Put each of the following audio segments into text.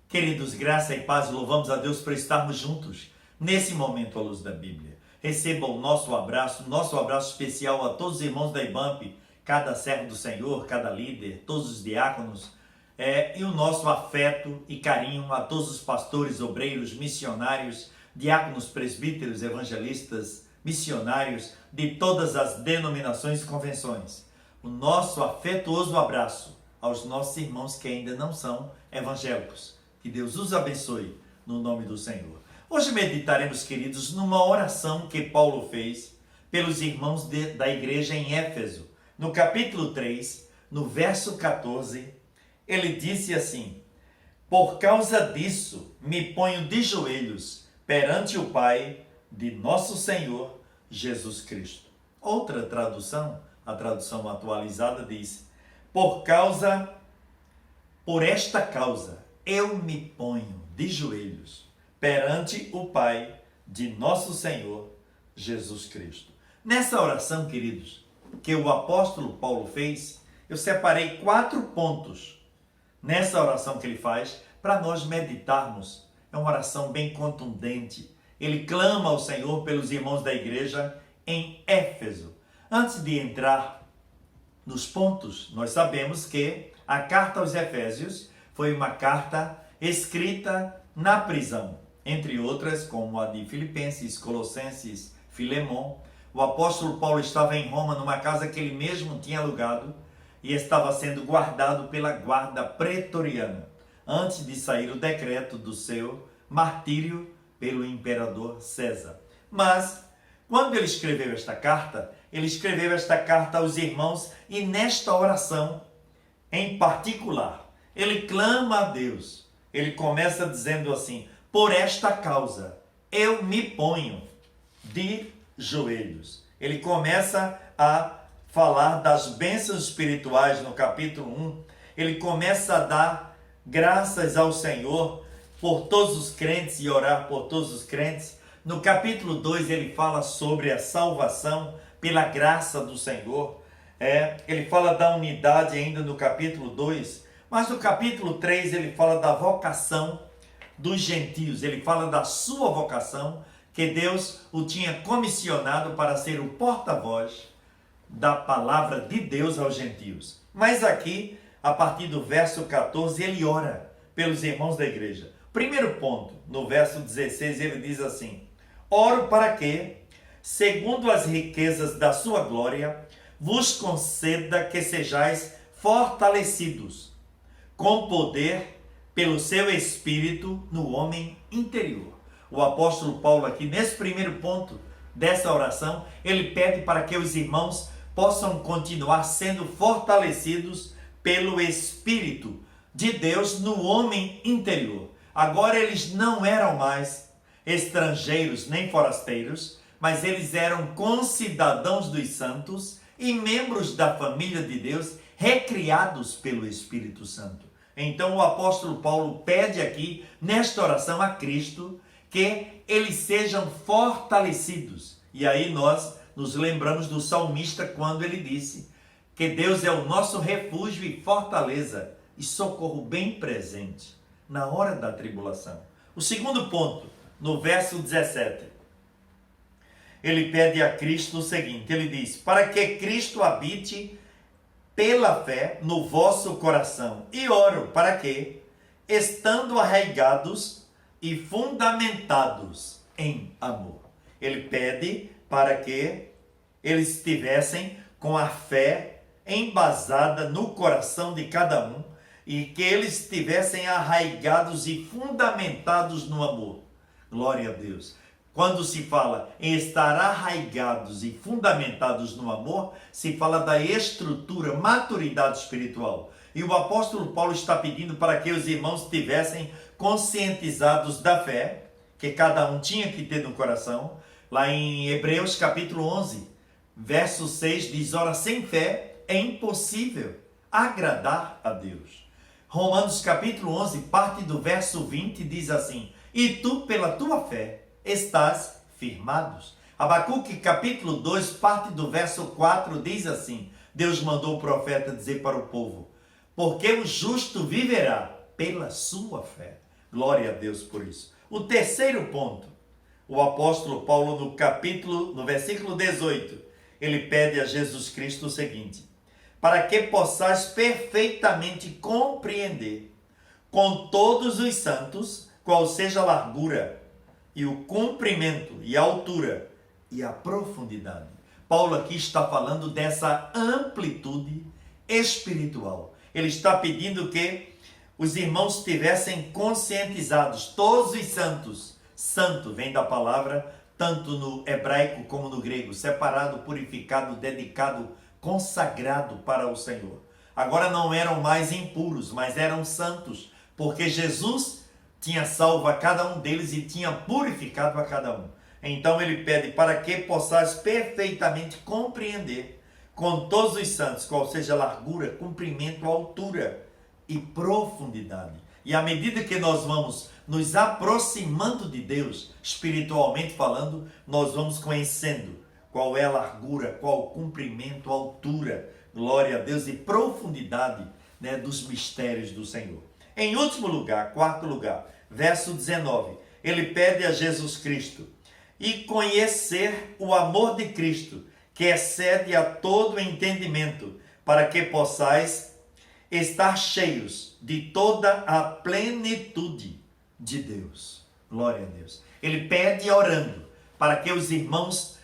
Queridos, graça e paz, louvamos a Deus por estarmos juntos nesse momento à luz da Bíblia. Recebam o nosso abraço especial a todos os irmãos da IBAMP, cada servo do Senhor, cada líder, todos os diáconos, e o nosso afeto e carinho a todos os pastores, obreiros, missionários, diáconos, presbíteros, evangelistas, missionários de todas as denominações e convenções. O nosso afetuoso abraço aos nossos irmãos que ainda não são evangélicos. Que Deus os abençoe no nome do Senhor. Hoje meditaremos, queridos, numa oração que Paulo fez pelos irmãos da igreja em Éfeso. No capítulo 3, no verso 14, ele disse assim: por causa disso me ponho de joelhos perante o Pai de nosso Senhor Jesus Cristo. Outra tradução, a tradução atualizada, diz: por esta causa eu me ponho de joelhos perante o Pai de nosso Senhor Jesus Cristo. Nessa oração, queridos, que o apóstolo Paulo fez, eu separei 4 pontos nessa oração que ele faz para nós meditarmos. É uma oração bem contundente. Ele clama ao Senhor pelos irmãos da igreja em Éfeso. Antes de entrar nos pontos, nós sabemos que a carta aos Efésios foi uma carta escrita na prisão, entre outras, como a de Filipenses, Colossenses, Filemon. O apóstolo Paulo estava em Roma, numa casa que ele mesmo tinha alugado, e estava sendo guardado pela guarda pretoriana, antes de sair o decreto do seu martírio pelo imperador César. Mas, quando ele escreveu esta carta aos irmãos, e nesta oração, em particular, ele clama a Deus. Ele começa dizendo assim: por esta causa eu me ponho de joelhos. Ele começa a falar das bênçãos espirituais no capítulo 1. Ele começa a dar graças ao Senhor por todos os crentes e orar por todos os crentes. No capítulo 2 ele fala sobre a salvação pela graça do Senhor. Ele fala da unidade ainda no capítulo 2, mas no capítulo 3 ele fala da vocação dos gentios. Ele fala da sua vocação, que Deus o tinha comissionado para ser o porta-voz da palavra de Deus aos gentios. Mas aqui, a partir do verso 14, ele ora pelos irmãos da igreja. Primeiro ponto, no verso 16, ele diz assim: oro para que, segundo as riquezas da sua glória, vos conceda que sejais fortalecidos com poder pelo seu Espírito no homem interior. O apóstolo Paulo aqui, nesse primeiro ponto dessa oração, ele pede para que os irmãos possam continuar sendo fortalecidos pelo Espírito de Deus no homem interior. Agora eles não eram mais estrangeiros nem forasteiros, mas eles eram concidadãos dos santos e membros da família de Deus, recriados pelo Espírito Santo. Então o apóstolo Paulo pede aqui, nesta oração a Cristo, que eles sejam fortalecidos. E aí nós nos lembramos do salmista quando ele disse que Deus é o nosso refúgio e fortaleza e socorro bem presente na hora da tribulação. O segundo ponto, no verso 17, ele pede a Cristo o seguinte, ele diz: para que Cristo habite pela fé no vosso coração, e oro para que, estando arraigados e fundamentados em amor. Ele pede para que eles estivessem com a fé embasada no coração de cada um e que eles estivessem arraigados e fundamentados no amor. Glória a Deus. Quando se fala em estar arraigados e fundamentados no amor, se fala da estrutura, maturidade espiritual. E o apóstolo Paulo está pedindo para que os irmãos estivessem conscientizados da fé, que cada um tinha que ter no coração. Lá em Hebreus capítulo 11, verso 6, diz: ora, sem fé é impossível agradar a Deus. Romanos capítulo 11, parte do verso 20, diz assim: e tu, pela tua fé, estás firmados. Abacuque capítulo 2, parte do verso 4, diz assim: Deus mandou o profeta dizer para o povo: porque o justo viverá pela sua fé. Glória a Deus por isso. O terceiro ponto, o apóstolo Paulo no versículo 18, ele pede a Jesus Cristo o seguinte: para que possais perfeitamente compreender com todos os santos qual seja a largura e o comprimento e a altura e a profundidade. Paulo aqui está falando dessa amplitude espiritual. Ele está pedindo que os irmãos estivessem conscientizados, todos os santos. Santo vem da palavra tanto no hebraico como no grego, separado, purificado, dedicado, consagrado para o Senhor. Agora não eram mais impuros, mas eram santos, porque Jesus tinha salvo a cada um deles e tinha purificado a cada um. Então ele pede para que possais perfeitamente compreender com todos os santos qual seja a largura, comprimento, altura e profundidade. E à medida que nós vamos nos aproximando de Deus, espiritualmente falando, nós vamos conhecendo qual é a largura, qual o comprimento, a altura, glória a Deus, e profundidade, né, dos mistérios do Senhor. Em último lugar, quarto lugar, verso 19, ele pede a Jesus Cristo: e conhecer o amor de Cristo, que excede a todo entendimento, para que possais estar cheios de toda a plenitude de Deus. Glória a Deus. Ele pede orando para que os irmãos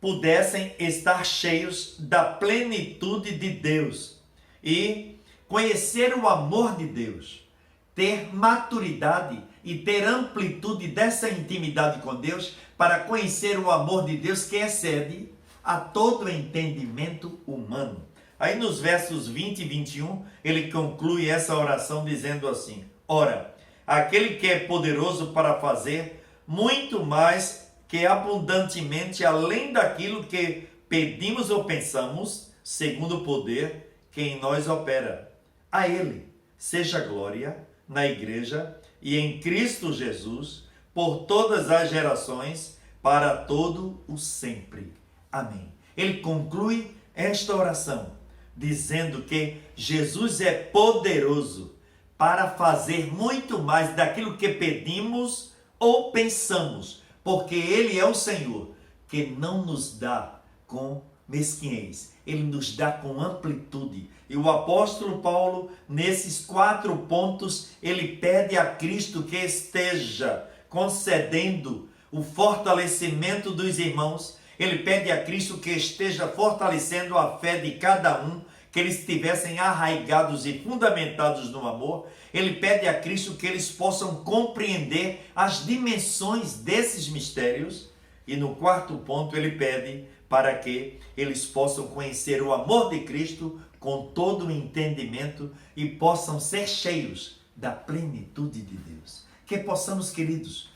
pudessem estar cheios da plenitude de Deus e conhecer o amor de Deus, ter maturidade e ter amplitude dessa intimidade com Deus para conhecer o amor de Deus que excede a todo entendimento humano. Aí nos versos 20 e 21, ele conclui essa oração dizendo assim: ora, aquele que é poderoso para fazer muito mais que abundantemente além daquilo que pedimos ou pensamos, segundo o poder que em nós opera. A ele seja glória na igreja e em Cristo Jesus, por todas as gerações, para todo o sempre. Amém. Ele conclui esta oração dizendo que Jesus é poderoso para fazer muito mais daquilo que pedimos ou pensamos, porque Ele é o Senhor que não nos dá com mesquinhez, Ele nos dá com amplitude. E o apóstolo Paulo, nesses 4 pontos, ele pede a Cristo que esteja concedendo o fortalecimento dos irmãos. Ele pede a Cristo que esteja fortalecendo a fé de cada um, que eles estivessem arraigados e fundamentados no amor. Ele pede a Cristo que eles possam compreender as dimensões desses mistérios. E no 4º ponto ele pede para que eles possam conhecer o amor de Cristo com todo o entendimento e possam ser cheios da plenitude de Deus. Que possamos, queridos,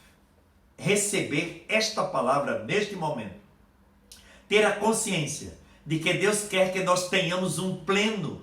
receber esta palavra neste momento. Ter a consciência de que Deus quer que nós tenhamos um pleno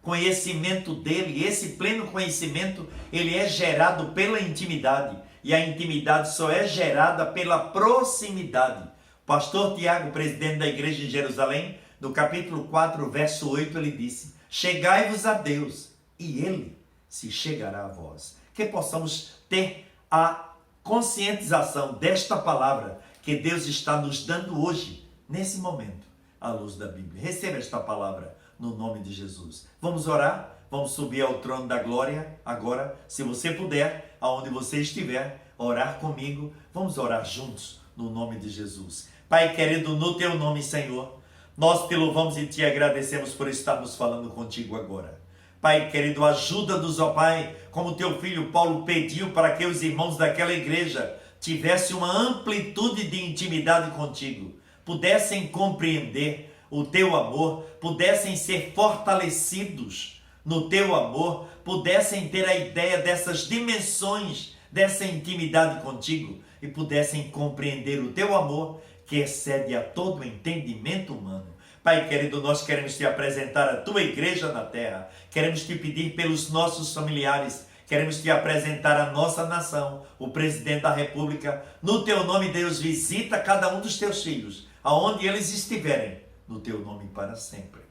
conhecimento dele. E esse pleno conhecimento, ele é gerado pela intimidade. E a intimidade só é gerada pela proximidade. O pastor Tiago, presidente da igreja de Jerusalém, no capítulo 4, verso 8, ele disse: chegai-vos a Deus, e ele se chegará a vós. Que possamos ter a conscientização desta palavra que Deus está nos dando hoje, nesse momento, à luz da Bíblia. Receba esta palavra no nome de Jesus. Vamos orar? Vamos subir ao trono da glória agora. Se você puder, aonde você estiver, orar comigo. Vamos orar juntos no nome de Jesus. Pai querido, no teu nome, Senhor, nós te louvamos e te agradecemos por estarmos falando contigo agora. Pai querido, ajuda-nos, ó Pai, como teu filho Paulo pediu para que os irmãos daquela igreja tivessem uma amplitude de intimidade contigo, pudessem compreender o teu amor, pudessem ser fortalecidos no teu amor, pudessem ter a ideia dessas dimensões, dessa intimidade contigo e pudessem compreender o teu amor que excede a todo entendimento humano. Pai querido, nós queremos te apresentar a tua igreja na terra, queremos te pedir pelos nossos familiares, queremos te apresentar a nossa nação, o presidente da república. No teu nome, Deus, visita cada um dos teus filhos, aonde eles estiverem, no teu nome para sempre.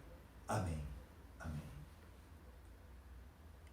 Amém.